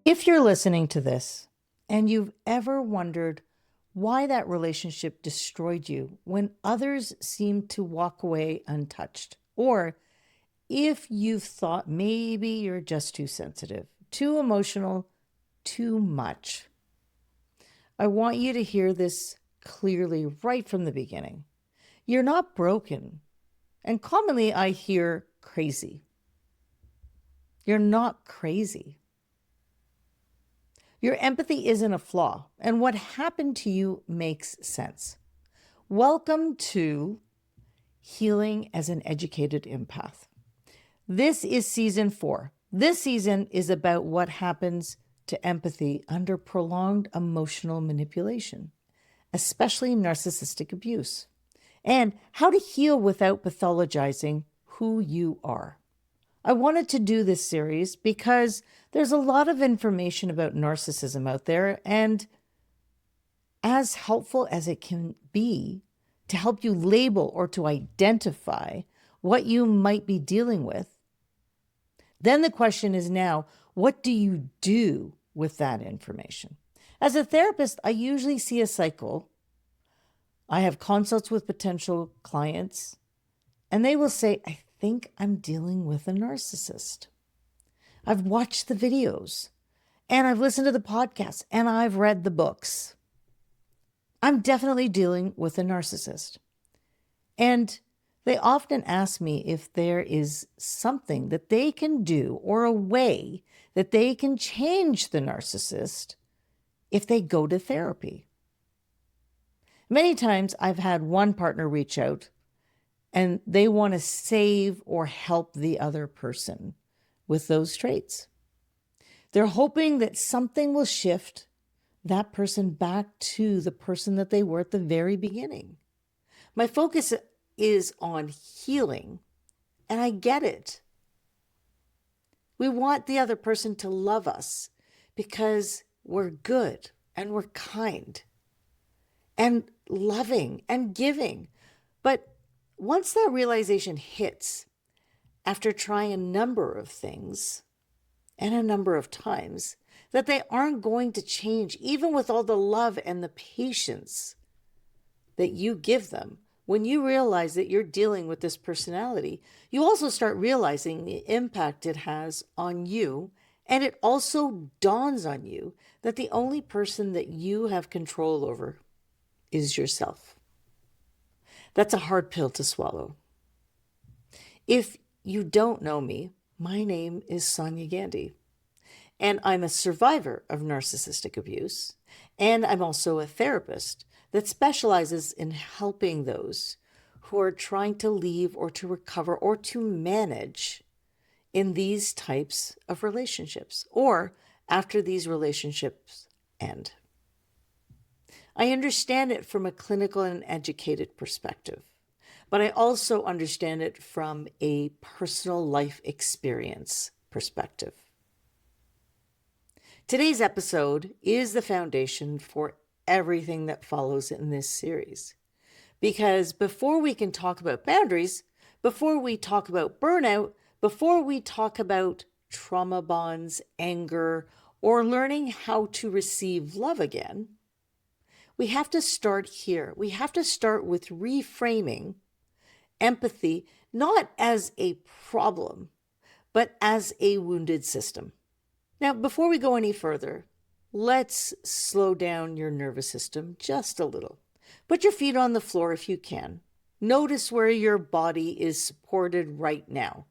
If you're listening to this and you've ever wondered why that relationship destroyed you when others seem to walk away untouched, or if you've thought maybe you're just too sensitive, too emotional, too much, I want you to hear this clearly right from the beginning. You're not broken. And commonly I hear crazy. You're not crazy. Your empathy isn't a flaw, and what happened to you makes sense. Welcome to Healing as an Educated Empath. This is season 4. This season is about what happens to empathy under prolonged emotional manipulation, especially narcissistic abuse, and how to heal without pathologizing who you are. I wanted to do this series because there's a lot of information about narcissism out there, and as helpful as it can be to help you label or to identify what you might be dealing with, then the question is now, what do you do with that information? As a therapist, I usually see a cycle. I have consults with potential clients, and they will say, I think I'm dealing with a narcissist. I've watched the videos, and I've listened to the podcasts, and I've read the books. I'm definitely dealing with a narcissist. And they often ask me if there is something that they can do or a way that they can change the narcissist if they go to therapy. Many times I've had one partner reach out and they want to save or help the other person with those traits. They're hoping that something will shift that person back to the person that they were at the very beginning. My focus is on healing, and I get it. We want the other person to love us because we're good and we're kind and loving and giving. But once that realization hits, after trying a number of things and a number of times, that they aren't going to change, even with all the love and the patience that you give them, when you realize that you're dealing with this personality, you also start realizing the impact it has on you. And it also dawns on you that the only person that you have control over is yourself. That's a hard pill to swallow. If you don't know me, my name is Sonia Gandhi, and I'm a survivor of narcissistic abuse, and I'm also a therapist that specializes in helping those who are trying to leave or to recover or to manage in these types of relationships or after these relationships end. I understand it from a clinical and educated perspective, but I also understand it from a personal life experience perspective. Today's episode is the foundation for everything that follows in this series. Because before we can talk about boundaries, before we talk about burnout, before we talk about trauma bonds, anger, or learning how to receive love again, we have to start here. We have to start with reframing empathy, not as a problem, but as a wounded system. Now, before we go any further, let's slow down your nervous system just a little. Put your feet on the floor if you can. Notice where your body is supported right now.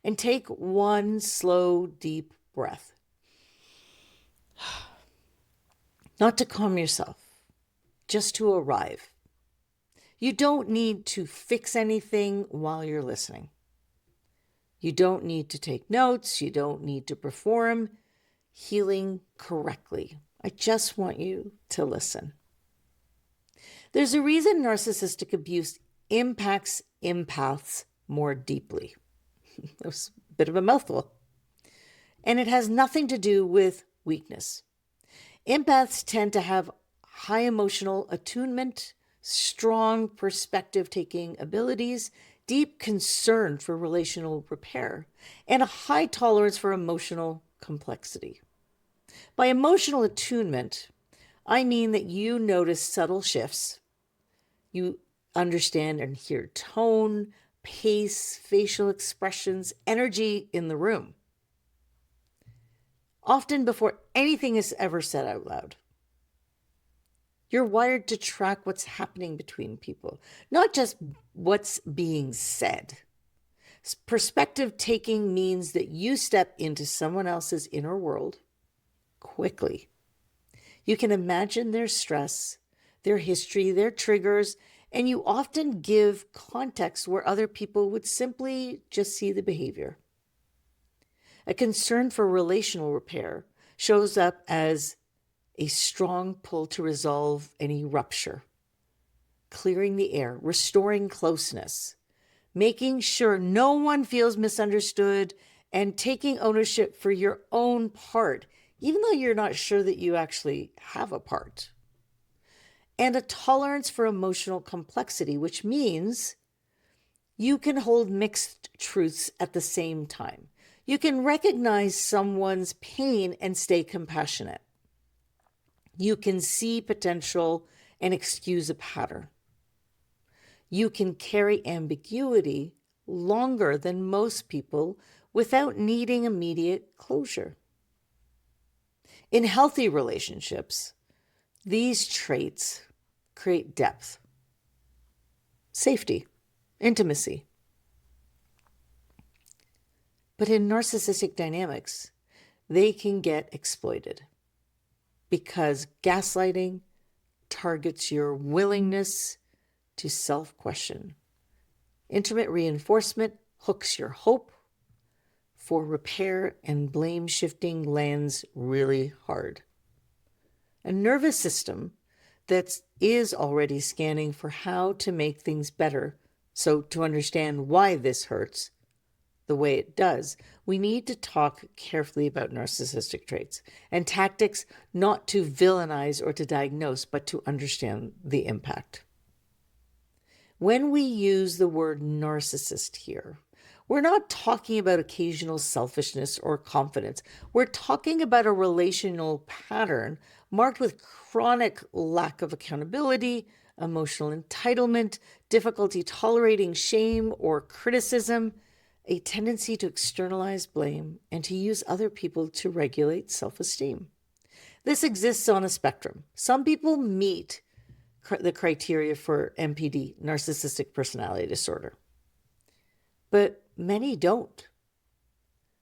And take one slow, deep breath. Not to calm yourself, just to arrive. You don't need to fix anything while you're listening. You don't need to take notes. You don't need to perform healing correctly. I just want you to listen. There's a reason narcissistic abuse impacts empaths more deeply. That was a bit of a mouthful. And it has nothing to do with weakness. Empaths tend to have high emotional attunement, strong perspective-taking abilities, deep concern for relational repair, and a high tolerance for emotional complexity. By emotional attunement, I mean that you notice subtle shifts. You understand and hear tone, pace, facial expressions, energy in the room, often before anything is ever said out loud. You're wired to track what's happening between people, not just what's being said. Perspective taking means that you step into someone else's inner world quickly. You can imagine their stress, their history, their triggers, and you often give context where other people would simply just see the behavior. A concern for relational repair shows up as a strong pull to resolve any rupture, clearing the air, restoring closeness, making sure no one feels misunderstood, and taking ownership for your own part, even though you're not sure that you actually have a part. And a tolerance for emotional complexity, which means you can hold mixed truths at the same time. You can recognize someone's pain and stay compassionate. You can see potential and excuse a pattern. You can carry ambiguity longer than most people without needing immediate closure. In healthy relationships, these traits create depth, safety, intimacy. But in narcissistic dynamics, they can get exploited because gaslighting targets your willingness to self-question. Intermittent reinforcement hooks your hope for repair, and blame shifting lands really hard. A nervous system that is already scanning for how to make things better, so to understand why this hurts the way it does, we need to talk carefully about narcissistic traits and tactics, not to villainize or to diagnose, but to understand the impact. When we use the word narcissist here, we're not talking about occasional selfishness or confidence. We're talking about a relational pattern marked with chronic lack of accountability, emotional entitlement, difficulty tolerating shame or criticism, a tendency to externalize blame, and to use other people to regulate self-esteem. This exists on a spectrum. Some people meet the criteria for NPD, narcissistic personality disorder, but many don't,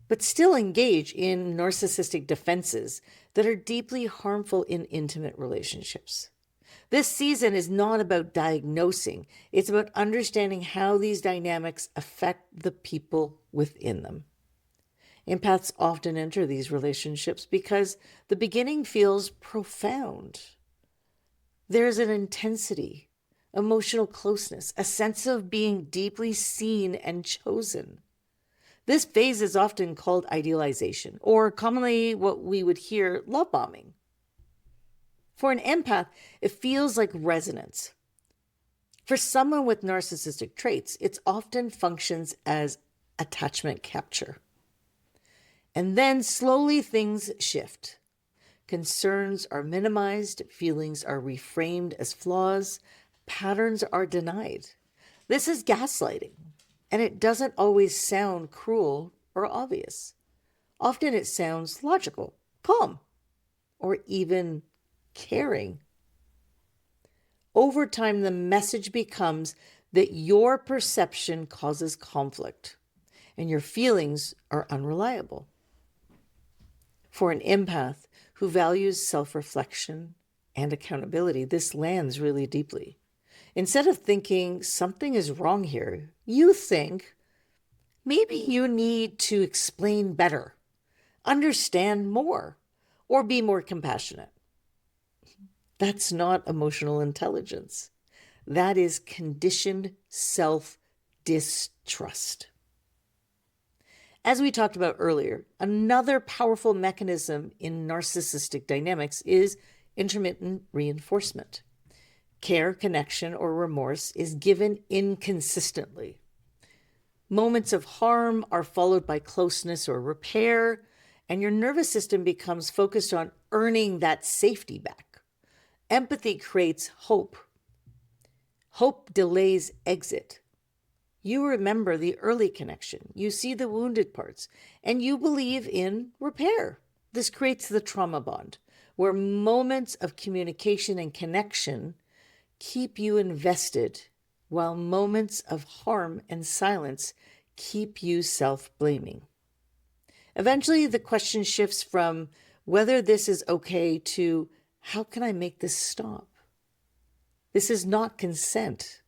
but still engage in narcissistic defenses that are deeply harmful in intimate relationships. This season is not about diagnosing. It's about understanding how these dynamics affect the people within them. Empaths often enter these relationships because the beginning feels profound. There's an intensity, emotional closeness, a sense of being deeply seen and chosen. This phase is often called idealization, or commonly what we would hear, love bombing. For an empath, it feels like resonance. For someone with narcissistic traits, it often functions as attachment capture. And then slowly things shift. Concerns are minimized, feelings are reframed as flaws, patterns are denied. This is gaslighting, and it doesn't always sound cruel or obvious. Often it sounds logical, calm, or even caring. Over time, the message becomes that your perception causes conflict and your feelings are unreliable. For an empath who values self-reflection and accountability, this lands really deeply. Instead of thinking something is wrong here, you think maybe you need to explain better, understand more, or be more compassionate. That's not emotional intelligence. That is conditioned self-distrust. As we talked about earlier, another powerful mechanism in narcissistic dynamics is intermittent reinforcement. Care, connection, or remorse is given inconsistently. Moments of harm are followed by closeness or repair, and your nervous system becomes focused on earning that safety back. Empathy creates hope. Hope delays exit. You remember the early connection, you see the wounded parts, and you believe in repair. This creates the trauma bond, where moments of communication and connection keep you invested, while moments of harm and silence keep you self-blaming. Eventually, the question shifts from whether this is okay to how can I make this stop? This is not consent.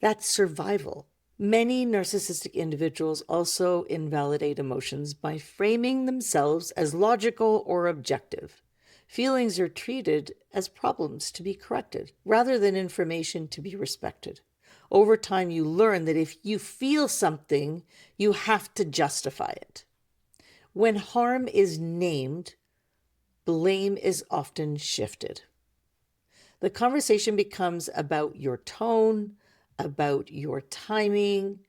That's survival. Many narcissistic individuals also invalidate emotions by framing themselves as logical or objective. Feelings are treated as problems to be corrected, rather than information to be respected. Over time, you learn that if you feel something, you have to justify it. When harm is named, blame is often shifted. The conversation becomes about your tone, about your timing,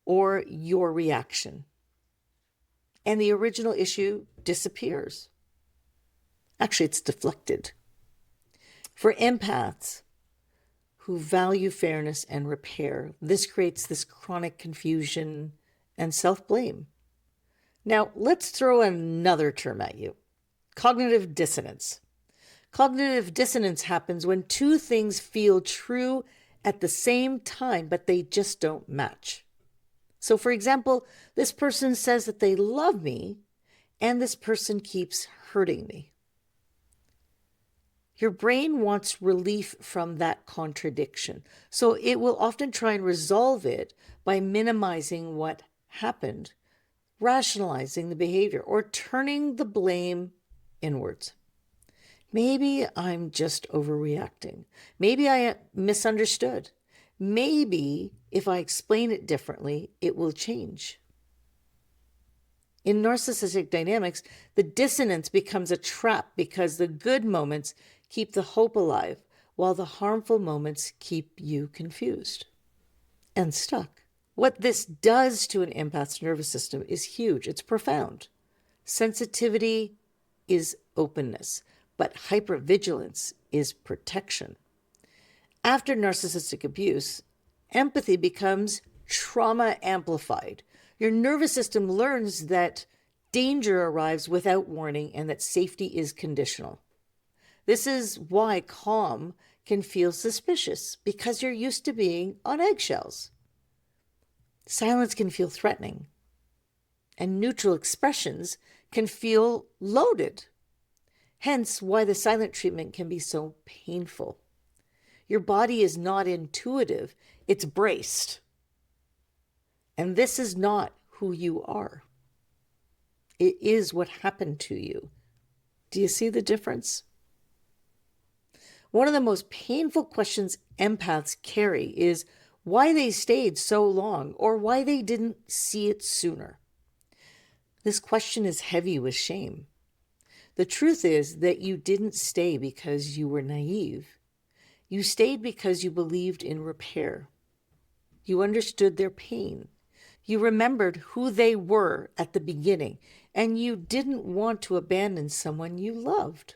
or your reaction. And the original issue disappears. Actually, it's deflected. For empaths who value fairness and repair, this creates this chronic confusion and self-blame. Now, let's throw another term at you: cognitive dissonance. Cognitive dissonance happens when two things feel true at the same time, but they just don't match. So, for example, this person says that they love me, and this person keeps hurting me. Your brain wants relief from that contradiction, so it will often try and resolve it by minimizing what happened, rationalizing the behavior, or turning the blame inwards. Maybe I'm just overreacting. Maybe I misunderstood. Maybe if I explain it differently, it will change. In narcissistic dynamics, the dissonance becomes a trap because the good moments keep the hope alive, while the harmful moments keep you confused and stuck. What this does to an empath's nervous system is huge. It's profound. Sensitivity is openness, but hypervigilance is protection. After narcissistic abuse, empathy becomes trauma amplified. Your nervous system learns that danger arrives without warning and that safety is conditional. This is why calm can feel suspicious, because you're used to being on eggshells. Silence can feel threatening, and neutral expressions can feel loaded. Hence why the silent treatment can be so painful. Your body is not intuitive, it's braced. And this is not who you are. It is what happened to you. Do you see the difference? One of the most painful questions empaths carry is why they stayed so long, or why they didn't see it sooner. This question is heavy with shame. The truth is that you didn't stay because you were naive. You stayed because you believed in repair. You understood their pain. You remembered who they were at the beginning, and you didn't want to abandon someone you loved.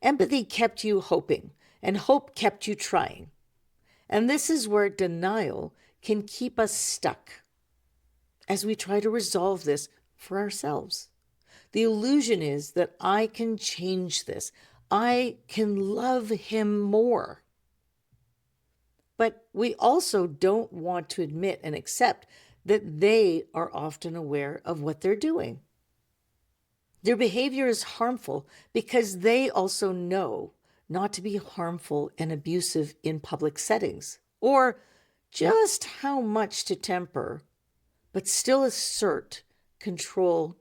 Empathy kept you hoping, and hope kept you trying. And this is where denial can keep us stuck as we try to resolve this for ourselves. The illusion is that I can change this. I can love him more. But we also don't want to admit and accept that they are often aware of what they're doing. Their behavior is harmful because they also know not to be harmful and abusive in public settings, or just how much to temper, but still assert control.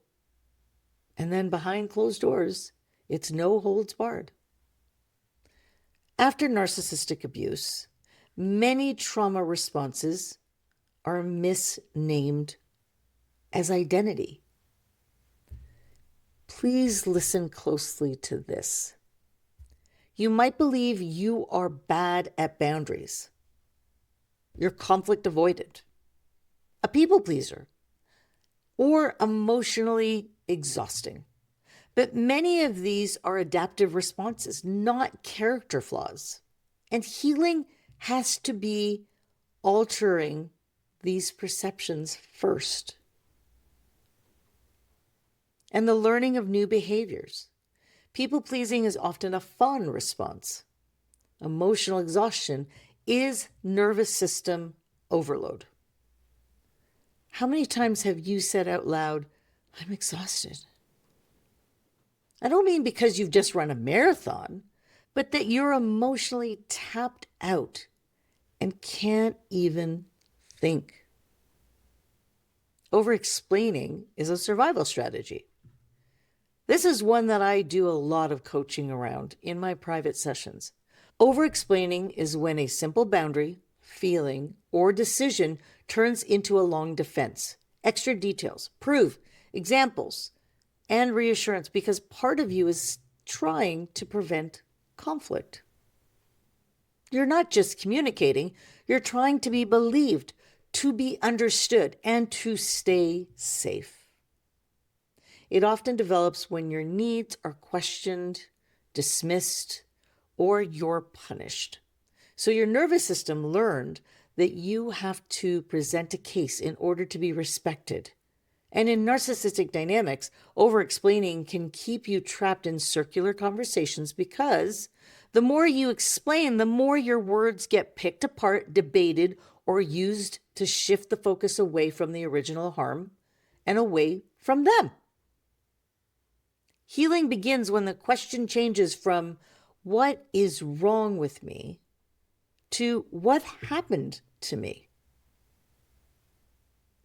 And then behind closed doors, it's no holds barred. After narcissistic abuse, many trauma responses are misnamed as identity. Please listen closely to this. You might believe you are bad at boundaries. You're conflict avoidant, a people pleaser, or emotionally exhausting. But many of these are adaptive responses, not character flaws. And healing has to be altering these perceptions first. And the learning of new behaviors. People pleasing is often a fun response. Emotional exhaustion is nervous system overload. How many times have you said out loud, "I'm exhausted"? I don't mean because you've just run a marathon, but that you're emotionally tapped out and can't even think. Over-explaining is a survival strategy. This is one that I do a lot of coaching around in my private sessions. Over-explaining is when a simple boundary, feeling, or decision turns into a long defense. Extra details, proof, examples, and reassurance, because part of you is trying to prevent conflict. You're not just communicating, you're trying to be believed, to be understood, and to stay safe. It often develops when your needs are questioned, dismissed, or you're punished. So your nervous system learned that you have to present a case in order to be respected. And in narcissistic dynamics, over-explaining can keep you trapped in circular conversations, because the more you explain, the more your words get picked apart, debated, or used to shift the focus away from the original harm and away from them. Healing begins when the question changes from "what is wrong with me" to "what happened to me."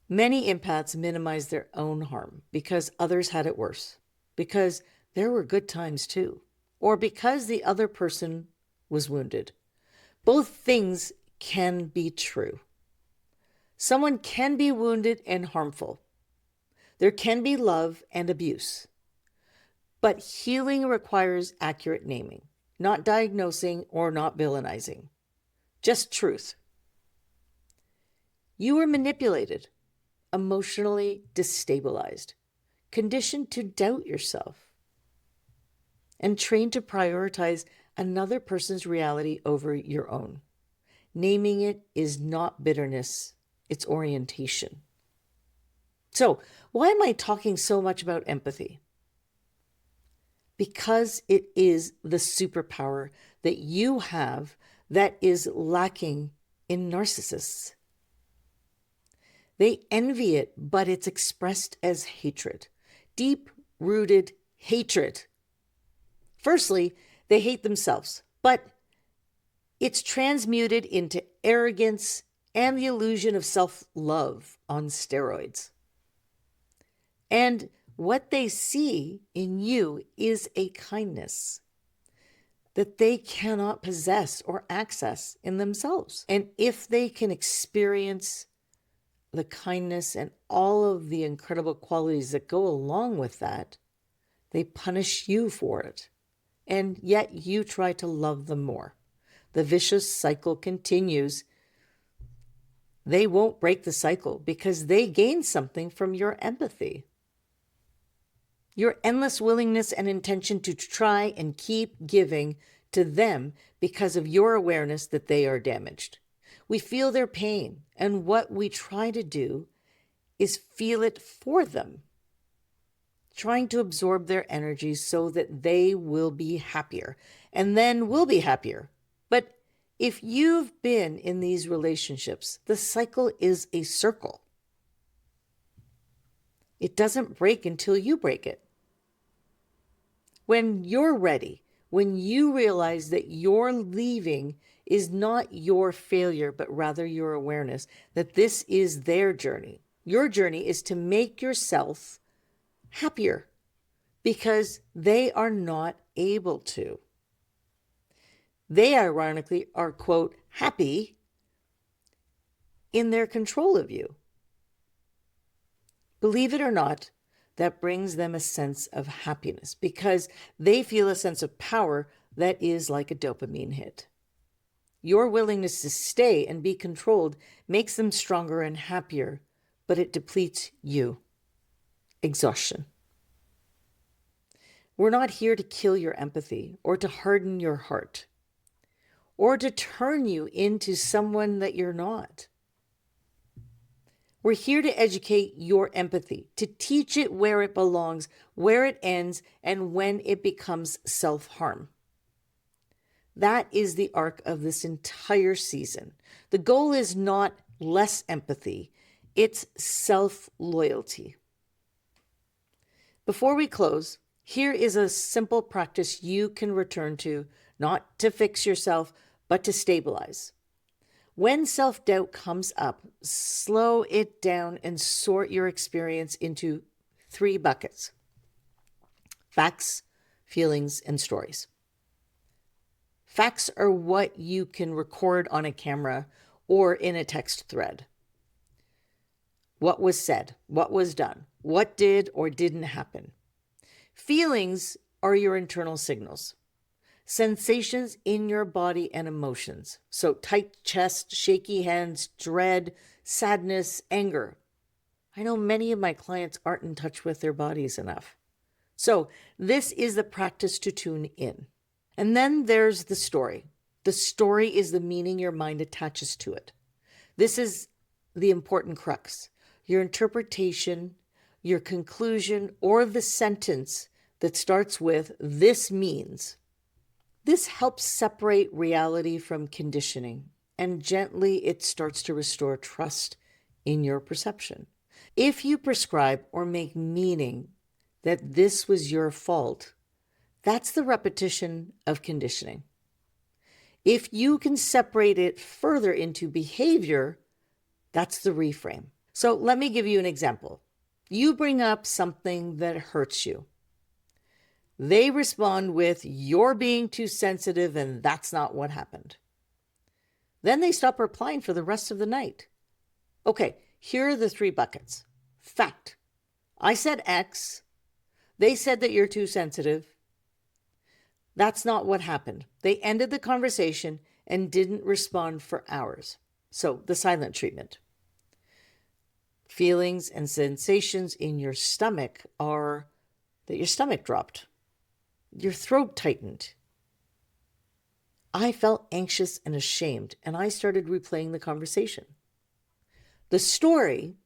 Many empaths minimize their own harm because others had it worse, because there were good times too, or because the other person was wounded. Both things can be true. Someone can be wounded and harmful. There can be love and abuse. But healing requires accurate naming, not diagnosing or not villainizing, just truth. You were manipulated, emotionally destabilized, conditioned to doubt yourself, and trained to prioritize another person's reality over your own. Naming it is not bitterness, it's orientation. So, why am I talking so much about empathy? Because it is the superpower that you have that is lacking in narcissists. They envy it, but it's expressed as hatred, deep-rooted hatred. Firstly, they hate themselves, but it's transmuted into arrogance and the illusion of self-love on steroids. And what they see in you is a kindness that they cannot possess or access in themselves. And if they can experience the kindness and all of the incredible qualities that go along with that, they punish you for it. And yet you try to love them more. The vicious cycle continues. They won't break the cycle because they gain something from your empathy. Your endless willingness and intention to try and keep giving to them because of your awareness that they are damaged. We feel their pain, and what we try to do is feel it for them, trying to absorb their energy so that they will be happier, and then we'll be happier. But if you've been in these relationships, the cycle is a circle. It doesn't break until you break it. When you're ready, when you realize that your leaving is not your failure, but rather your awareness that this is their journey. Your journey is to make yourself happier because they are not able to. They ironically are, quote, happy in their control of you. Believe it or not, that brings them a sense of happiness because they feel a sense of power that is like a dopamine hit. Your willingness to stay and be controlled makes them stronger and happier, but it depletes you. Exhaustion. We're not here to kill your empathy or to harden your heart or to turn you into someone that you're not. We're here to educate your empathy, to teach it where it belongs, where it ends, and when it becomes self-harm. That is the arc of this entire season. The goal is not less empathy, it's self-loyalty. Before we close, here is a simple practice you can return to, not to fix yourself, but to stabilize. When self-doubt comes up, slow it down and sort your experience into 3 buckets: facts, feelings, and stories. Facts are what you can record on a camera or in a text thread. What was said, what was done, what did or didn't happen. Feelings are your internal signals. Sensations in your body and emotions. So tight chest, shaky hands, dread, sadness, anger. I know many of my clients aren't in touch with their bodies enough. So this is the practice to tune in. And then there's the story. The story is the meaning your mind attaches to it. This is the important crux. Your interpretation, your conclusion, or the sentence that starts with "this means." This helps separate reality from conditioning, and gently it starts to restore trust in your perception. If you prescribe or make meaning that this was your fault, that's the repetition of conditioning. If you can separate it further into behavior, that's the reframe. So let me give you an example. You bring up something that hurts you. They respond with, "You're being too sensitive and that's not what happened." Then they stop replying for the rest of the night. Okay, here are the 3 buckets. Fact: I said X. They said that you're too sensitive. That's not what happened. They ended the conversation and didn't respond for hours. So the silent treatment. Feelings and sensations in your stomach are that your stomach dropped. Your throat tightened. I felt anxious and ashamed, and I started replaying the conversation. The story,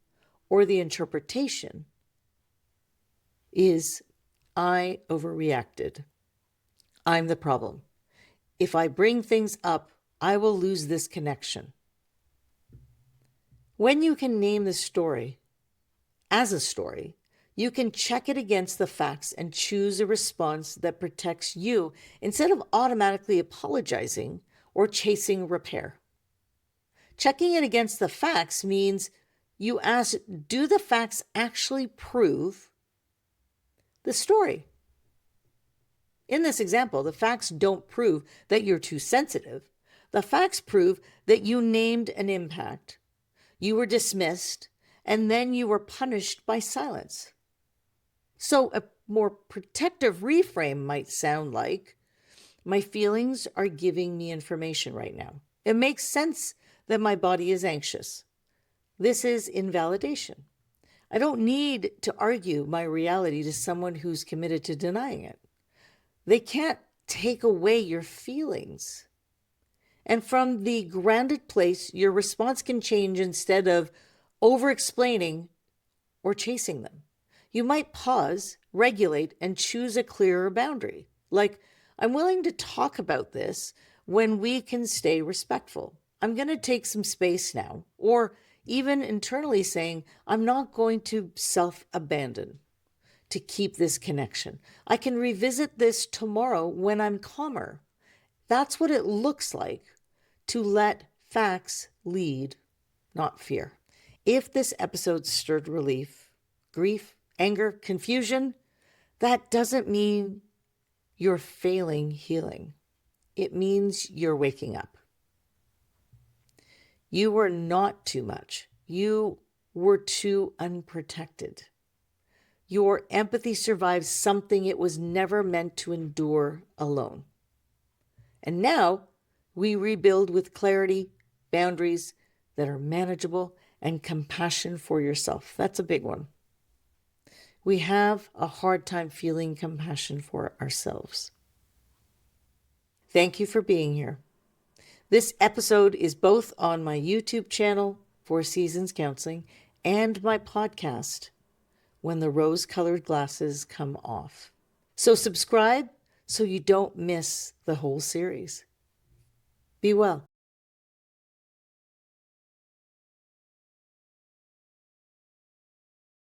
or the interpretation, is I overreacted. I'm the problem. If I bring things up, I will lose this connection. When you can name the story as a story, you can check it against the facts and choose a response that protects you instead of automatically apologizing or chasing repair. Checking it against the facts means you ask, do the facts actually prove the story? In this example, the facts don't prove that you're too sensitive. The facts prove that you named an impact, you were dismissed, and then you were punished by silence. So a more protective reframe might sound like, my feelings are giving me information right now. It makes sense that my body is anxious. This is invalidation. I don't need to argue my reality to someone who's committed to denying it. They can't take away your feelings. And from the grounded place, your response can change instead of over-explaining or chasing them. You might pause, regulate, and choose a clearer boundary. Like, I'm willing to talk about this when we can stay respectful. I'm going to take some space now. Or even internally saying, I'm not going to self-abandon to keep this connection. I can revisit this tomorrow when I'm calmer. That's what it looks like to let facts lead, not fear. If this episode stirred relief, grief, anger, confusion, that doesn't mean you're failing healing. It means you're waking up. You were not too much. You were too unprotected. Your empathy survived something it was never meant to endure alone. And now we rebuild with clarity, boundaries that are manageable, and compassion for yourself. That's a big one. we have a hard time feeling compassion for ourselves. Thank you for being here. This episode is both on my YouTube channel, Four Seasons Counseling, and my podcast, When the Rose-Colored Glasses Come Off. So subscribe so you don't miss the whole series. Be well.